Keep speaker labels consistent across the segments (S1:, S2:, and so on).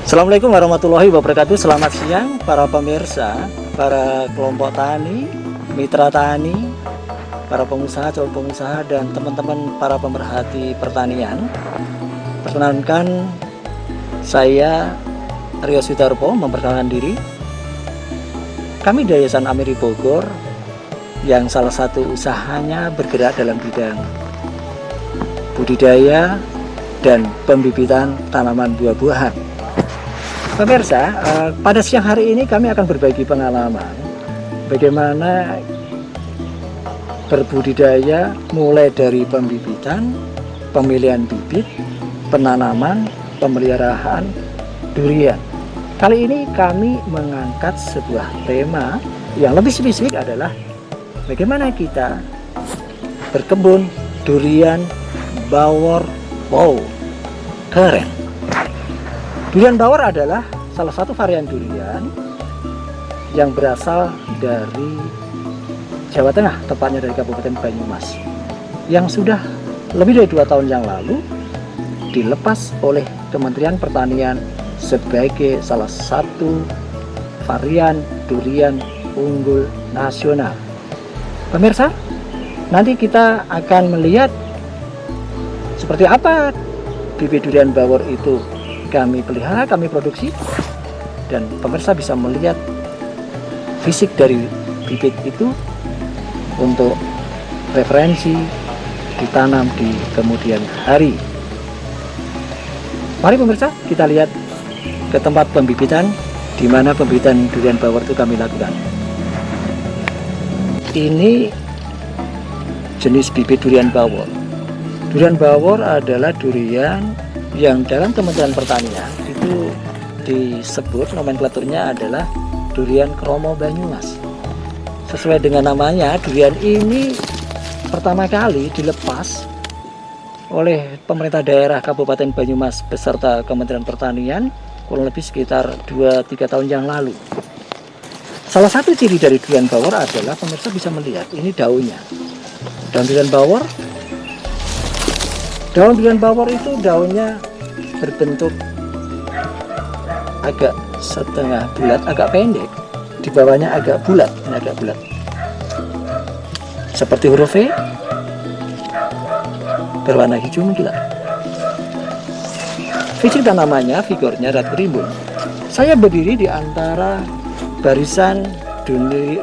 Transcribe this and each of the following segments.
S1: Assalamualaikum warahmatullahi wabarakatuh. Selamat siang para pemirsa, para kelompok tani, mitra tani, para pengusaha, calon pengusaha, dan teman-teman para pemerhati pertanian. Perkenalkan, saya Rio Sudarpo memperkenalkan diri. Kami dari Yayasan Amiri Bogor yang salah satu usahanya bergerak dalam bidang budidaya dan pembibitan tanaman buah-buahan. Pemirsa, pada siang hari ini kami akan berbagi pengalaman bagaimana berbudidaya mulai dari pembibitan, pemilihan bibit, penanaman, pemeliharaan durian. Kali ini kami mengangkat sebuah tema yang lebih spesifik adalah bagaimana kita berkebun durian bawor. Wow, keren. Durian bawor adalah salah satu varian durian yang berasal dari Jawa Tengah, tepatnya dari Kabupaten Banyumas, yang sudah lebih dari 2 tahun yang lalu dilepas oleh Kementerian Pertanian sebagai salah satu varian durian unggul nasional. Pemirsa, nanti kita akan melihat seperti apa bibit durian bawor itu kami pelihara, kami produksi, dan pemirsa bisa melihat fisik dari bibit itu untuk referensi ditanam di kemudian hari. Mari pemirsa, kita lihat ke tempat pembibitan di mana pembibitan durian bawor itu kami lakukan. Ini jenis bibit durian bawor. Durian bawor adalah durian yang dalam Kementerian Pertanian itu disebut nomenklaturnya adalah durian kromo Banyumas. Sesuai dengan namanya, durian ini pertama kali dilepas oleh pemerintah daerah Kabupaten Banyumas beserta Kementerian Pertanian kurang lebih sekitar 2-3 tahun yang lalu. Salah satu ciri dari durian bawor adalah pemirsa bisa melihat ini daunnya. Daun durian bawor. Daun durian bawor itu daunnya berbentuk agak setengah bulat, agak pendek. Di bawahnya agak bulat, ini agak bulat. Seperti huruf V, berwarna hijau mengkilat. Fisik tanamannya, figurnya ratu rimbun. Saya berdiri di antara barisan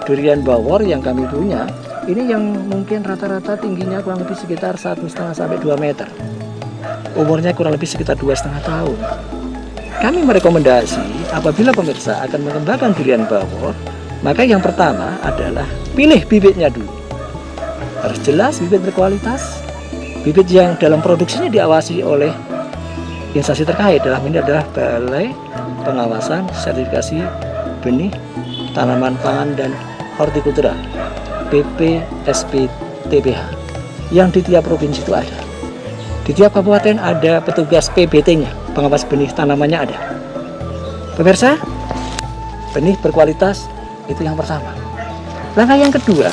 S1: durian bawor yang kami punya. Ini yang mungkin rata-rata tingginya kurang lebih sekitar 1,5 sampai 2 meter. Umurnya kurang lebih sekitar 2,5 tahun. Kami merekomendasi apabila pemirsa akan mengembangkan durian bawor, maka yang pertama adalah pilih bibitnya dulu. Harus jelas bibit berkualitas, bibit yang dalam produksinya diawasi oleh instansi terkait. Dalam ini adalah Balai Pengawasan Sertifikasi Benih Tanaman Pangan dan Hortikultura BPSPTBH, yang di tiap provinsi itu ada. Di tiap kabupaten ada petugas PBT-nya, pengawas benih tanamannya ada. Pemirsa, benih berkualitas itu yang pertama. Langkah yang kedua,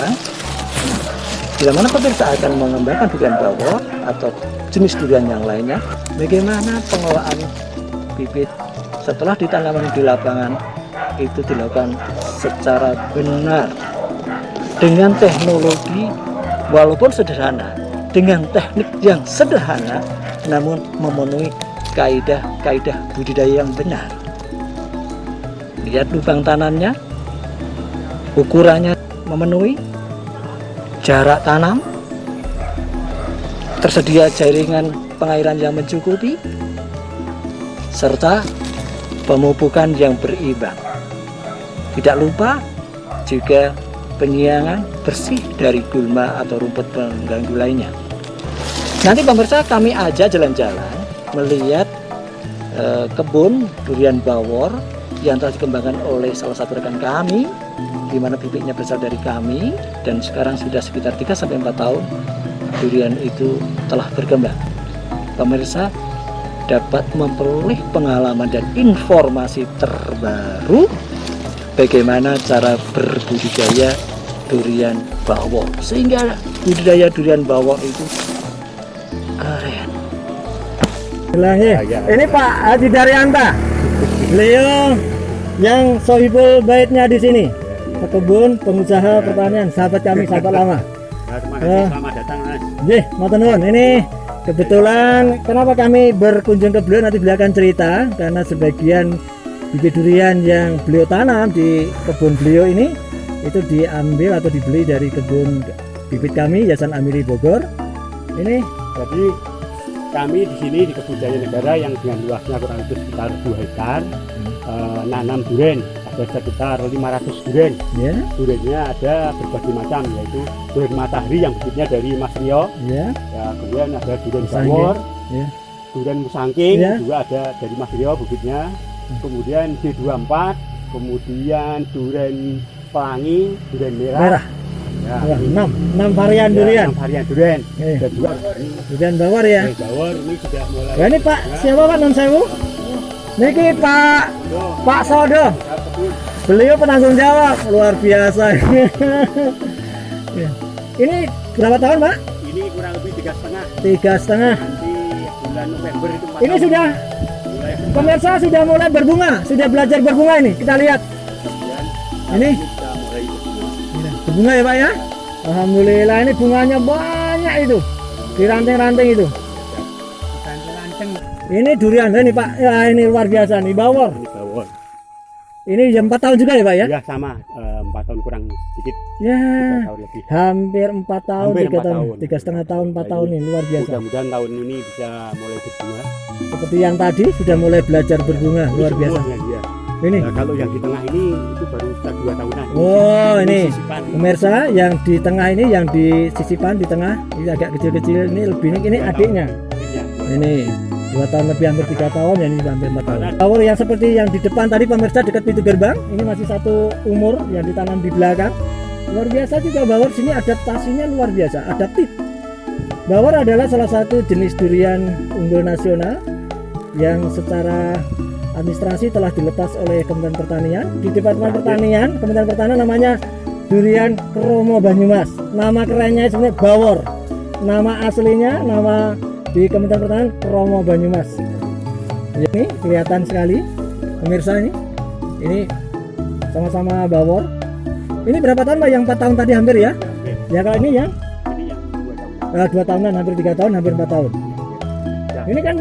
S1: bila mana pemirsa akan mengembangkan durian bawor atau jenis durian yang lainnya, bagaimana pengelolaan bibit setelah ditanam di lapangan itu dilakukan secara benar dengan teknologi walaupun sederhana, dengan teknik yang sederhana, namun memenuhi kaidah-kaidah budidaya yang benar. Lihat lubang tanamnya, ukurannya memenuhi, jarak tanam, tersedia jaringan pengairan yang mencukupi, serta pemupukan yang berimbang. Tidak lupa juga penyiangan bersih dari gulma atau rumput pengganggu lainnya. Nanti pemirsa kami ajak jalan-jalan melihat kebun durian bawor yang telah dikembangkan oleh salah satu rekan kami, di mana bibitnya berasal dari kami, dan sekarang sudah sekitar 3-4 tahun durian itu telah berkembang. Pemirsa dapat memperoleh pengalaman dan informasi terbaru bagaimana cara berbudidaya durian bawor, sehingga budidaya durian bawor itu keren.
S2: Ini Pak Haji Daryanto.
S1: Beliau yang sohibul baitnya di sini, pekebun, pengusaha pertanian, sahabat kami, sahabat lama.
S2: Terima kasih, selamat datang Mas.
S1: Matur nuwun. Ini kebetulan kenapa kami berkunjung ke beliau, nanti beliau akan cerita, karena sebagian bibit durian yang beliau tanam di kebun beliau ini itu diambil atau dibeli dari kebun bibit kami Yayasan Amiri Bogor. Ini
S2: jadi kami di sini di Kebun Jaya Negara yang dengan luasnya kurang lebih sekitar 2 hektar nanam durian, ada sekitar 500 durian.
S1: ya,
S2: Duriannya ada berbagai macam, yaitu durian matahari yang bibitnya dari Mas Rio,
S1: ya,
S2: kemudian ada durian
S1: Musangking.
S2: bawor,
S1: ya,
S2: durian musangking
S1: Ya.
S2: juga ada dari Mas Rio bibitnya, kemudian D24, kemudian durian pelangi, durian merah.
S1: merah.
S2: Ya,
S1: Wah,
S2: ini
S1: 6 varian durian.
S2: 6 varian durian.
S1: Eh,
S2: Dan juga ini
S1: durian bawor ya.
S2: bawor ini sudah mulai.
S1: Nah, ini Pak, siapa Pak non sewu? Niki Pak Sodo. Beliau penanggung jawab, luar biasa. Ya. Ini berapa tahun Pak?
S2: Ini kurang lebih 3,5.
S1: 3,5.
S2: Nanti bulan November itu 4
S1: Ini
S2: tahun.
S1: sudah
S2: mulai
S1: pemirsa sudah mulai berbunga, sudah belajar berbunga ini. Kita lihat.
S2: kemudian
S1: Ini?
S2: sudah mulai berbunga.
S1: Berbunga ya Pak ya. Alhamdulillah, ini bunganya banyak itu. Di ranting-ranting itu.
S2: Ranting-ranting.
S1: Ini durian ini Pak. Ya, ini luar biasa nih, bawor.
S2: Ini bawor.
S1: Ini jam 4 tahun juga ya Pak ya?
S2: Ya sama 4 tahun kurang sedikit,
S1: Ya.
S2: 3 tahun lebih.
S1: Hampir 4 tahun,
S2: Hampir
S1: 3
S2: 4
S1: tahun,
S2: tahun.
S1: 3,5 tahun, 4 tahun ini luar biasa.
S2: Mudah-mudahan tahun ini bisa mulai berbunga.
S1: Seperti yang tadi sudah mulai belajar berbunga, luar
S2: Ini
S1: biasa.
S2: umurnya dia.
S1: Ini.
S2: Nah, kalau yang di tengah ini itu baru sekitar 2 tahunan.
S1: Oh, ini
S2: sisipan.
S1: pemirsa yang di tengah ini, yang di sisipan di tengah, ini agak kecil-kecil ini lebih ini adiknya.
S2: Iya.
S1: Ini 2 tahun lebih, hampir 3 tahun, ya ini hampir 4 tahun. Bawor yang seperti yang di depan tadi pemirsa dekat pintu gerbang, ini masih satu umur yang ditanam di belakang. Luar biasa juga bawor sini, adaptasinya luar biasa, adaptif. Bawor adalah salah satu jenis durian unggul nasional yang secara administrasi telah dilepas oleh Kementerian Pertanian. Di Departemen Pertanian, Kementerian Pertanian namanya durian Kromo Banyumas. Nama kerennya sebenarnya bawor. Nama aslinya, nama di Kementerian Pertanian Kromo Banyumas. Ini kelihatan sekali pemirsa ini. Ini sama-sama bawor. Ini berapa tahun Pak? Yang 4 tahun tadi hampir ya?
S2: Oke.
S1: Ya kalau ini yang
S2: Ini yang 2 tahun.
S1: 2 tahunan, hampir 3 tahun, hampir 4 tahun.
S2: Ya.
S1: Ini kan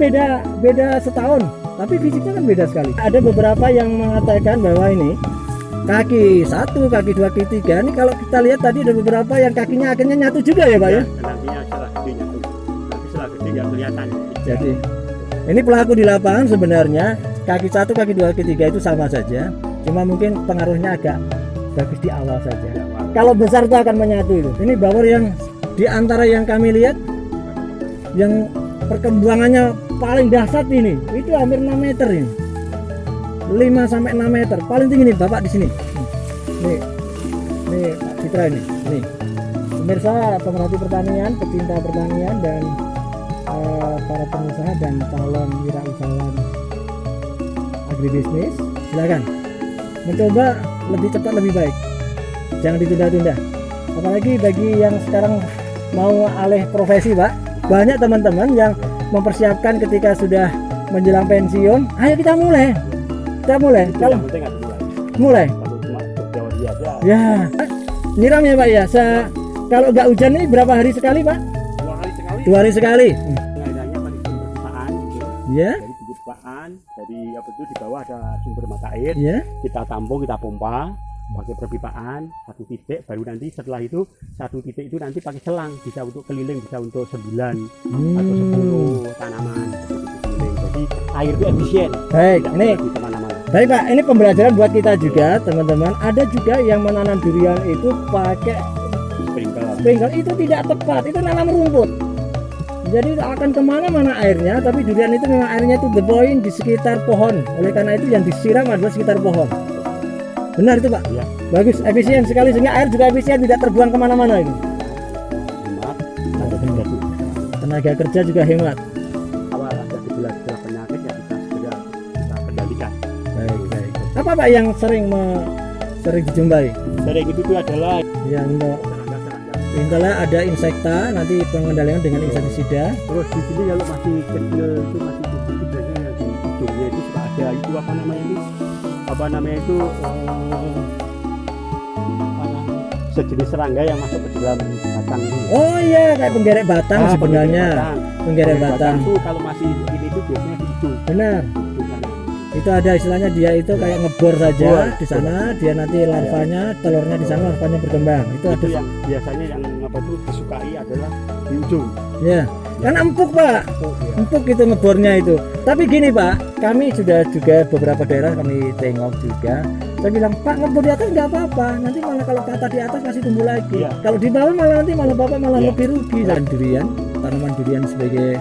S1: beda setahun, tapi fisiknya kan beda sekali. Ada beberapa yang mengatakan bahwa ini kaki 1, kaki 2, kaki 3. Ini kalau kita lihat tadi ada beberapa yang kakinya akhirnya nyatu juga ya Pak ya.
S2: Nantinya setelah gede nyatu. Nanti setelah gede nggak kelihatan.
S1: Jadi ini pelaku di lapangan sebenarnya kaki 1, kaki 2, kaki 3 itu sama saja. Cuma mungkin pengaruhnya agak bagus di awal saja. Kalau besar itu akan menyatu itu. Ini bawor yang di antara yang kami lihat yang perkembangannya paling dahsyat ini. Itu hampir 6 meter ini. 5 sampai 6 meter. Paling tinggi nih Bapak di sini. Nih. Nih Pak Citra ini. Nih. Pemirsa pemerhati pertanian, pecinta pertanian dan para pengusaha dan calon wirausahawan agribisnis, silakan mencoba lebih cepat lebih baik, jangan ditunda-tunda. Apalagi bagi yang sekarang mau alih profesi Pak, banyak teman-teman yang mempersiapkan ketika sudah menjelang pensiun, ayo kita mulai kalau
S2: Yang penting ada
S1: mulai
S2: mulai. Kalau cuma berjauh dia aja.
S1: ya nyiram ya Pak ya. Kalau nggak hujan ini berapa hari sekali Pak?
S2: 2 hari sekali.
S1: 2 hari sekali.
S2: Pengairannya paling sumber perpipaan. Gitu.
S1: Ya,
S2: Dari bibit perpipaan, dari apa itu di bawah ada sumber mata air.
S1: ya.
S2: Kita tampung, kita pompa pakai perpipaan 1 titik, baru nanti setelah itu 1 titik itu nanti pakai selang, bisa untuk keliling, bisa untuk 9 atau 10 tanaman seperti itu keliling. Jadi air itu efisien.
S1: Baik,
S2: Tidak
S1: ini
S2: pergi kemana-mana.
S1: baik Pak, ini pembelajaran buat kita juga teman-teman. Ada juga yang menanam durian itu pakai
S2: Sprinkle.
S1: sprinkler, itu tidak tepat, itu nanam rumput. Jadi akan kemana-mana airnya, tapi durian itu memang airnya itu the point di sekitar pohon. Oleh karena itu yang disiram adalah sekitar pohon. Benar itu Pak?
S2: Ya.
S1: Bagus, efisien sekali sehingga air juga efisien, tidak terbuang kemana-mana itu.
S2: Hemat, ada kerja juga.
S1: Tenaga kerja juga hemat.
S2: Awal ada gejala-gejala penyakit yang kita segera kita kendalikan.
S1: Baik. Apa Pak yang sering dijumpai?
S2: Sering itu adalah
S1: Ya untuk
S2: serangga-serangga.
S1: intinya ada insekta, nanti pengendalian dengan insektisida.
S2: Terus di sini kalau masih kecil itu masih tumbuh, itu biasanya yang di ujungnya itu suka ada ada itu apa namanya itu apa namanya sejenis serangga yang masuk ke dalam batang itu.
S1: Oh iya, kayak penggerek batang sebenarnya. Penggerek batang
S2: itu kalau masih ini itu biasanya di hidung.
S1: Benar.
S2: Hidung sana.
S1: Itu ada istilahnya, dia itu kayak ngebor saja di sana, dia nanti larvanya, telurnya di sana, larvanya berkembang. Itu ada
S2: yang biasanya yang apa tuh disukai adalah di ujung.
S1: ya. Kan empuk Pak, empuk itu ngebornya itu. Tapi gini Pak, kami sudah juga beberapa daerah kami tengok juga. Saya bilang, Pak ngebor di atas nggak apa-apa, nanti malah kalau patah di atas masih tumbuh lagi.
S2: Ya.
S1: Kalau di bawah malah nanti malah Bapak malah
S2: Ya.
S1: lebih rugi. Dan durian, tanaman durian sebagai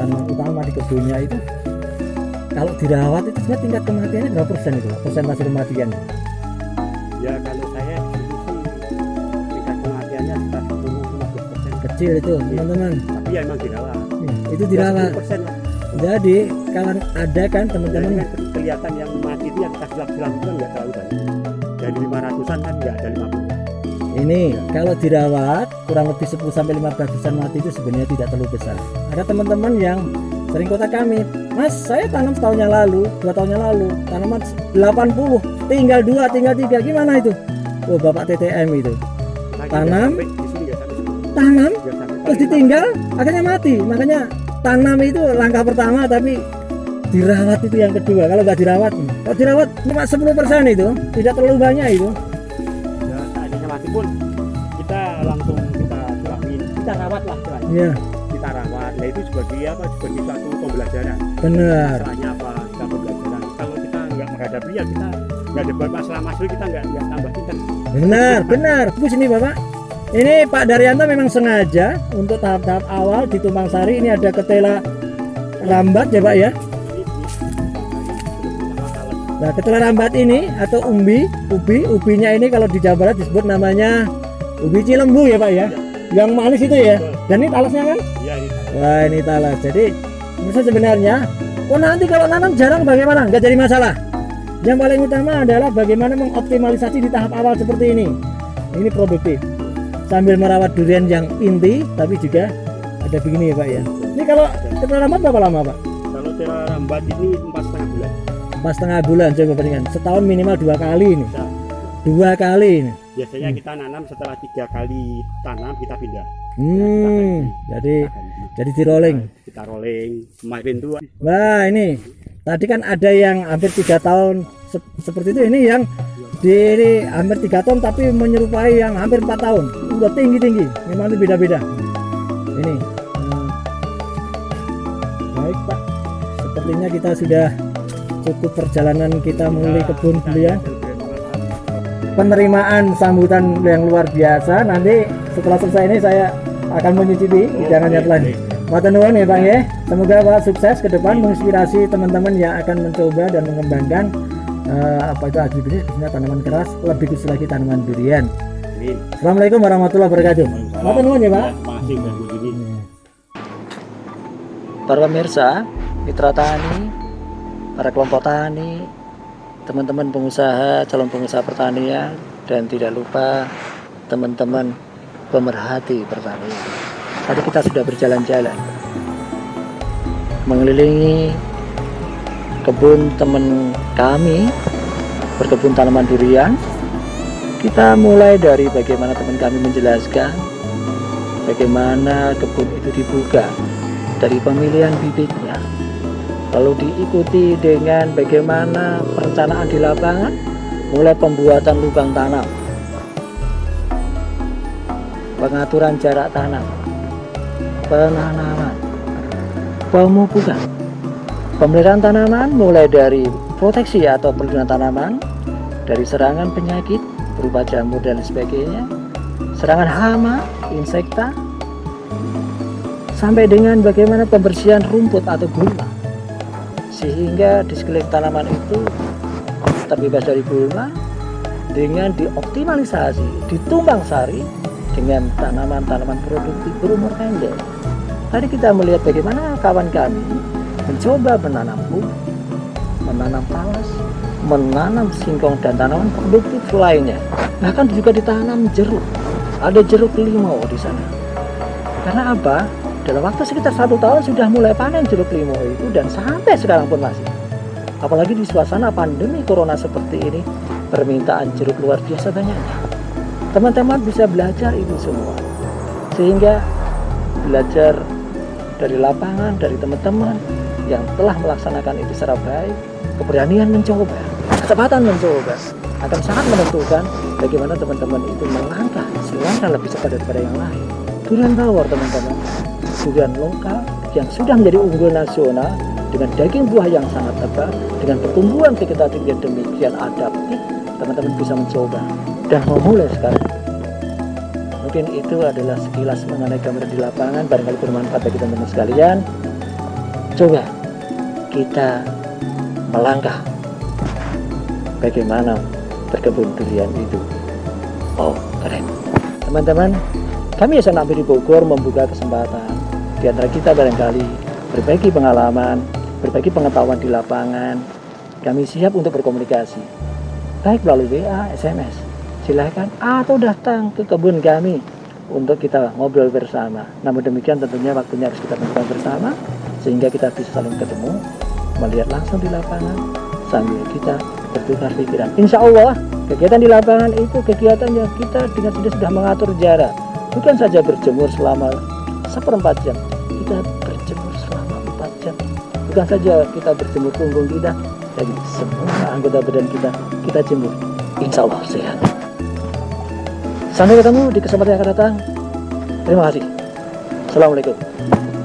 S1: tanaman utama di kebunnya itu, kalau dirawat itu sebenarnya tingkat kematiannya berapa persen itu? Persentase kematian?
S2: Ya kalau saya di sini sih tingkat kematiannya sekitar 10-15%.
S1: Kecil itu teman-teman.
S2: Tapi ya emang dirawat.
S1: Itu dirawat.
S2: Ya, 10% lah.
S1: Jadi kalau ada kan
S2: Jadi
S1: teman-teman,
S2: kan kelihatan yang mati itu yang kita silam-silam itu kan nggak terlalu banyak. Dari 500-an kan nggak ada 50.
S1: ini kalau dirawat kurang lebih 10-15% mati itu sebenarnya tidak terlalu besar. Ada teman-teman yang sering kontak kami, Mas saya tanam setahun yang lalu, 2 tahun yang lalu, tanaman 80, tinggal 2, tinggal 3, gimana itu? Oh Bapak TTM itu,
S2: Lagi
S1: Tanam.
S2: nggak sampai, di sini nggak sampai 10.
S1: tanam
S2: Nggak sampai.
S1: terus ditinggal akhirnya mati. Makanya tanam itu langkah pertama, tapi dirawat itu yang kedua. Kalau nggak dirawat, kalau dirawat cuma 10% itu, tidak terlalu banyak itu.
S2: Ya, seandainya mati pun kita langsung kita sulamin, kita rawat lah istilahnya.
S1: Iya
S2: Kita rawat. Nah itu sebagai apa? Sebagai suatu pembelajaran.
S1: benar.
S2: Masalahnya apa? Kita pembelajaran. Kalau kita nggak menghadapi ya kita nggak ada masalah masalah kita nggak tambah pintar.
S1: Benar. Bagus ini Bapak. Ini Pak Daryanto memang sengaja untuk tahap-tahap awal di Tumpang Sari ini ada ketela rambat ya Pak ya. Nah ketela rambat ini atau ubinya ini kalau di Jawa Barat disebut namanya ubi cilembu ya Pak ya. Yang manis itu ya. Dan ini talasnya kan?
S2: Iya ini.
S1: Wah ini talas. Jadi menurut saya sebenarnya, nanti kalau nanam jarang bagaimana? Nggak jadi masalah. Yang paling utama adalah bagaimana mengoptimalisasi di tahap awal seperti ini. Ini produktif. Sambil merawat durian yang inti, tapi juga ada begini ya Pak ya. Ini kalau ketela rambat berapa lama Pak?
S2: Kalau tera rambat ini 4,5 bulan.
S1: 4,5 bulan coba bandingkan. Setahun minimal 2 kali ini.
S2: Bisa.
S1: 2 kali ini.
S2: Biasanya kita nanam setelah 3 kali tanam kita pindah.
S1: Jadi di rolling.
S2: Kita rolling. Kemarin tuh
S1: Wah ini tadi kan ada yang hampir 3 tahun seperti itu, ini yang ini hampir 3 tahun tapi menyerupai yang hampir 4 tahun, udah tinggi memang itu beda-beda ini. Baik Pak, sepertinya kita sudah cukup perjalanan kita mulai kebun beliau. Penerimaan sambutan yang luar biasa. Nanti setelah selesai ini saya akan menyicipi hidangan yang lain. Matur nuwun ya Bang ya. Semoga Pak sukses ke depan, menginspirasi teman-teman yang akan mencoba dan mengembangkan apa itu agribisnis khususnya tanaman keras, lebih khusus lagi tanaman durian.
S2: Amin.
S1: Assalamualaikum warahmatullahi wabarakatuh. Matur nuwun ya Pak.
S2: Masih begini.
S1: Para pemirsa, mitra tani, para kelompok tani, teman-teman pengusaha, calon pengusaha pertanian, dan tidak lupa teman-teman pemerhati pertanian. Tadi kita sudah berjalan-jalan mengelilingi kebun teman kami, berkebun tanaman durian. Kita mulai dari bagaimana teman kami menjelaskan bagaimana kebun itu dibuka dari pemilihan bibitnya, lalu diikuti dengan bagaimana perencanaan di lapangan, mulai pembuatan lubang tanam, pengaturan jarak tanam, penanaman, pemupukan, pemeliharaan tanaman, mulai dari proteksi atau perlindungan tanaman dari serangan penyakit berupa jamur dan sebagainya, serangan hama, insekta, sampai dengan bagaimana pembersihan rumput atau gulma, sehingga di sekeliling tanaman itu terbebas dari gulma dengan dioptimalisasi, ditumbang sari dengan tanaman-tanaman produktif berumur pendek. Tadi kita melihat bagaimana kawan kami mencoba menanam ubi, menanam talas, menanam singkong dan tanaman produktif lainnya. Bahkan juga ditanam jeruk. Ada jeruk limau di sana. Karena apa? Dalam waktu sekitar 1 tahun sudah mulai panen jeruk limau itu dan sampai sekarang pun masih. Apalagi di suasana pandemi corona seperti ini, permintaan jeruk luar biasa banyaknya. Teman-teman bisa belajar itu semua, sehingga belajar dari lapangan, dari teman-teman yang telah melaksanakan itu secara baik, keberanian mencoba, kecepatan mencoba akan sangat menentukan bagaimana teman-teman itu melangkah selangkah lebih cepat daripada yang lain. Durian bawor teman-teman, durian lokal yang sudah menjadi unggul nasional dengan daging buah yang sangat tebal, dengan pertumbuhan vegetatif yang demikian adaptif, teman-teman bisa mencoba dan memulai sekarang. Mungkin itu adalah sekilas mengenai gambaran di lapangan, barangkali bermanfaat bagi teman-teman sekalian. Coba kita melangkah bagaimana berkebun durian itu. Oh, keren. Teman-teman, kami Yayasan Ampiri Bogor membuka kesempatan di antara kita barangkali berbagi pengalaman, berbagi pengetahuan di lapangan. Kami siap untuk berkomunikasi, baik melalui WA, SMS, silahkan, atau datang ke kebun kami untuk kita ngobrol bersama. Namun demikian tentunya waktunya harus kita tentukan bersama, sehingga kita bisa saling ketemu, melihat langsung di lapangan, sambil kita bertukar pikiran. Insya Allah, kegiatan di lapangan itu kegiatan yang kita dengan sudah mengatur jarak. Bukan saja berjemur selama 1/4 jam, kita berjemur selama 4 jam. Bukan saja kita berjemur punggung kita, tapi semua anggota badan kita jemur. Insya Allah sehat. Sampai ketemu di kesempatan yang akan datang. Terima kasih. Assalamualaikum.